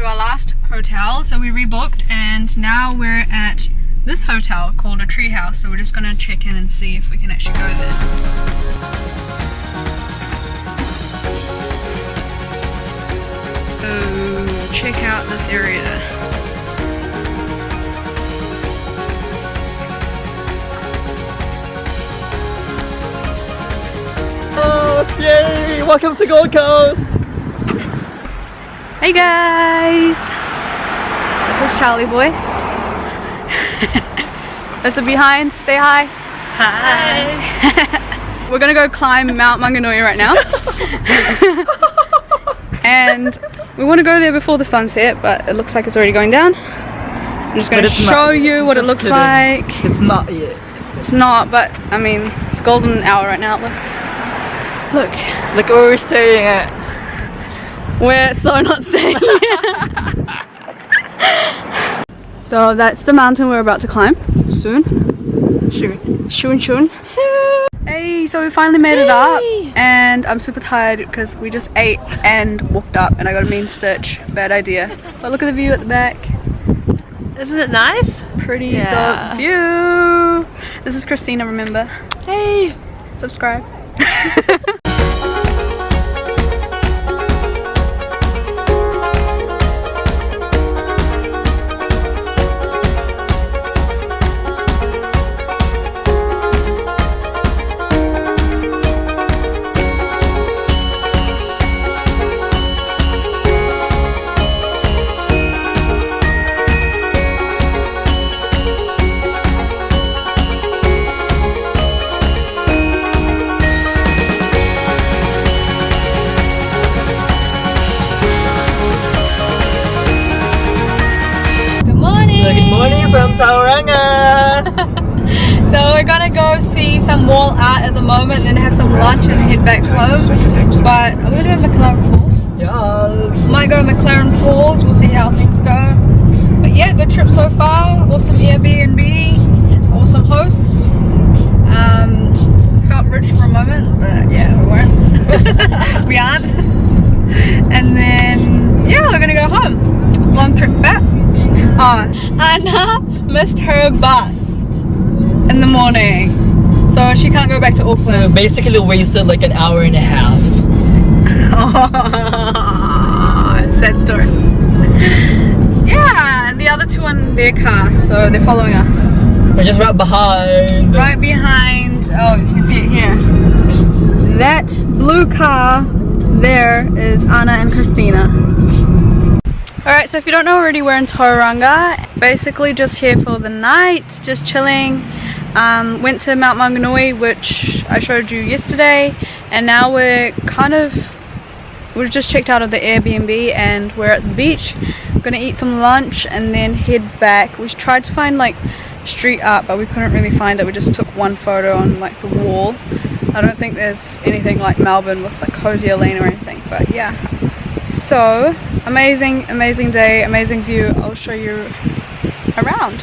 to our last hotel, so we rebooked and now we're at this hotel called a tree house, so we're just gonna check in and see if we can actually go there. So check out this area. Oh, yay! Welcome to Gold Coast! Hey guys! This is Charlie boy. Listen behind, say hi. Hi! We're gonna go climb Mount Maunganui right now. And we want to go there before the sunset, but it looks like it's already going down. I'm just going to show you what it looks like. It's not yet. It's not, but I mean, it's golden hour right now. Look. Look where we're staying at. We're so not staying here. So that's the mountain we're about to climb soon. Soon. Hey, so we finally made it up, and I'm super tired because we just ate and walked up and I got a mean stitch. Bad idea. But look at the view at the back. Isn't it nice? Pretty dope view. This is Christina, remember? Hey! Subscribe. Good morning from Tauranga! So we're gonna go see some wall art at the moment, then have some lunch and head back home. But are we gonna go to McLaren Falls? Yeah. Might go to McLaren Falls, we'll see how things go. But yeah, good trip so far. Awesome Airbnb, awesome hosts. Felt rich for a moment, but yeah, we weren't. We aren't. And then yeah, we're gonna go home. Long trip back. Anna missed her bus in the morning, so she can't go back to Auckland. So basically wasted like an hour and a half. Oh, it's that story. Yeah, and the other two on their car, so they're following us. We're just right behind. Right behind, oh, you can see it here. That blue car there is Anna and Christina. Alright, so if you don't know already, we're in Tauranga. Basically just here for the night, just chilling. Went to Mount Maunganui, which I showed you yesterday, and now we've just checked out of the Airbnb and we're at the beach. We're gonna eat some lunch and then head back. We tried to find like street art, but we couldn't really find it. We just took one photo on like the wall. I don't think there's anything like Melbourne with like Hosier Lane or anything, but yeah. So, amazing day, amazing view. I'll show you around.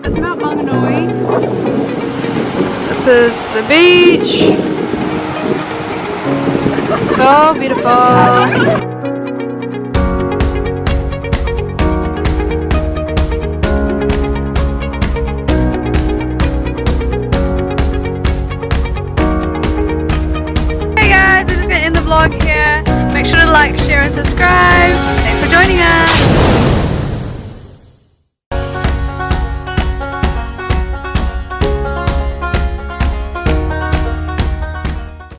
It's Mount Maunganui. This is the beach. So beautiful. Vlog here. Make sure to like, share and subscribe. Thanks for joining us.